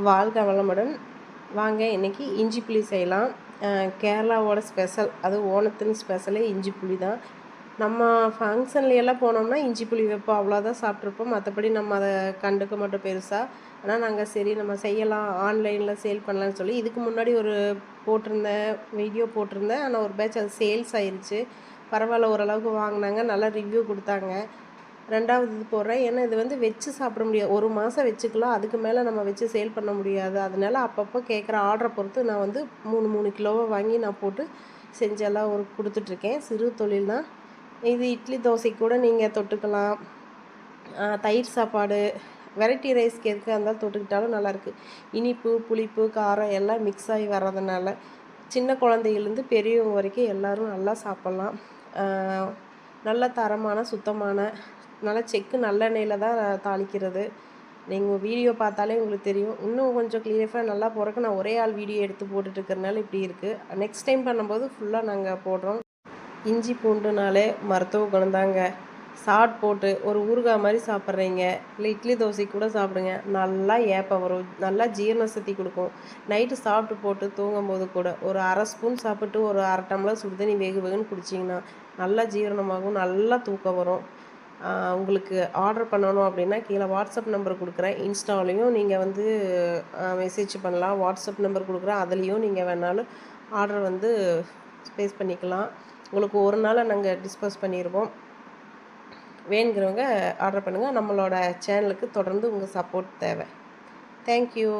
வாழ்க வளமுடன். வாங்க இன்றைக்கி இஞ்சி புளி செய்யலாம். கேரளாவோட ஸ்பெஷல், அது ஓணத்தின் ஸ்பெஷலே இஞ்சி புளி தான். நம்ம ஃபங்க்ஷன்லையெல்லாம் போனோம்னா இஞ்சி புளி வைப்போம், அவ்வளோதான் சாப்பிட்ருப்போம். மற்றபடி நம்ம அதை கண்டுக்க மாட்டோம் பெருசாக. ஆனால் நாங்கள் சரி நம்ம செய்யலாம், ஆன்லைனில் சேல் பண்ணலான்னு சொல்லி இதுக்கு முன்னாடி ஒரு வீடியோ போட்டிருந்தேன். ஆனால் ஒரு பேட்ச் அது சேல்ஸ் ஆயிடுச்சு. பரவாயில்ல, ஓரளவுக்கு வாங்கினாங்க, நல்லா ரிவ்யூ கொடுத்தாங்க. 2வது இது போடுறேன். ஏன்னா இது வந்து வச்சு சாப்பிட முடியாது, 1 மாதம் வச்சுக்கலாம், அதுக்கு மேலே நம்ம வச்சு சேல் பண்ண முடியாது. அதனால அப்பப்போ கேட்குற ஆர்டரை பொறுத்து நான் வந்து 3 கிலோவாக வாங்கி நான் போட்டு செஞ்செல்லாம் கொடுத்துட்ருக்கேன். சிறு தொழில் தான் இது. இட்லி தோசைக்கு கூட நீங்கள் தொட்டுக்கலாம். தயிர் சாப்பாடு, வெரைட்டி ரைஸ்க்கு எதுக்காக இருந்தாலும் தொட்டுக்கிட்டாலும் நல்லாயிருக்கு. இனிப்பு, புளிப்பு, காரம் எல்லாம் மிக்ஸ் ஆகி வர்றதுனால சின்ன குழந்தைகள்லேருந்து பெரியவங்க வரைக்கும் எல்லோரும் நல்லா சாப்பிட்லாம். நல்ல தரமான, சுத்தமான, நல்லா செக்கு நல்லெண்ணெயில் தான் தாளிக்கிறது. நீங்கள் வீடியோ பார்த்தாலே உங்களுக்கு தெரியும். இன்னும் கொஞ்சம் கிளியராக நல்லா போகிறக்கு நான் ஒரே ஆள் வீடியோ எடுத்து போட்டுட்ருக்கறனால இப்படி இருக்குது. நெக்ஸ்ட் டைம் பண்ணும்போது ஃபுல்லாக நாங்கள் போடுறோம். இஞ்சி பூண்டுனாலே மருத்துவ குணம் தாங்க. சாட் போட்டு ஒரு ஊறுகாய் மாதிரி சாப்பிட்றீங்க, இல்லை இட்லி தோசைக்கு கூட சாப்பிடுங்க, நல்லா ஏப்பம் வரும், நல்லா ஜீரண சக்தி கொடுக்கும். நைட்டு சாப்பிட்டு போட்டு தூங்கும்போது கூட ஒரு 1/2 ஸ்பூன் சாப்பிட்டு ஒரு 1/2 டம்ளர் சுடு தண்ணி வெகு வெகுன்னு குடிச்சிங்கன்னா நல்லா ஜீரணமாகும், நல்லா தூக்கம் வரும். உங்களுக்கு ஆர்டர் பண்ணணும் அப்படின்னா கீழே வாட்ஸ்அப் நம்பர் கொடுக்குறேன். இன்ஸ்டாலையும் நீங்கள் வந்து மெசேஜ் பண்ணலாம். வாட்ஸ்அப் நம்பர் கொடுக்குறேன், அதுலேயும் நீங்கள் வேணாலும் ஆர்டர் வந்து ஸ்பேஸ் பண்ணிக்கலாம். உங்களுக்கு ஒரு நாள் நாங்கள் டிஸ்போஸ் பண்ணிடுவோம். வேணுங்கிறவங்க ஆர்டர் பண்ணுங்கள். நம்மளோட சேனலுக்கு தொடர்ந்து உங்கள் சப்போர்ட் தேவை. தேங்க்யூ.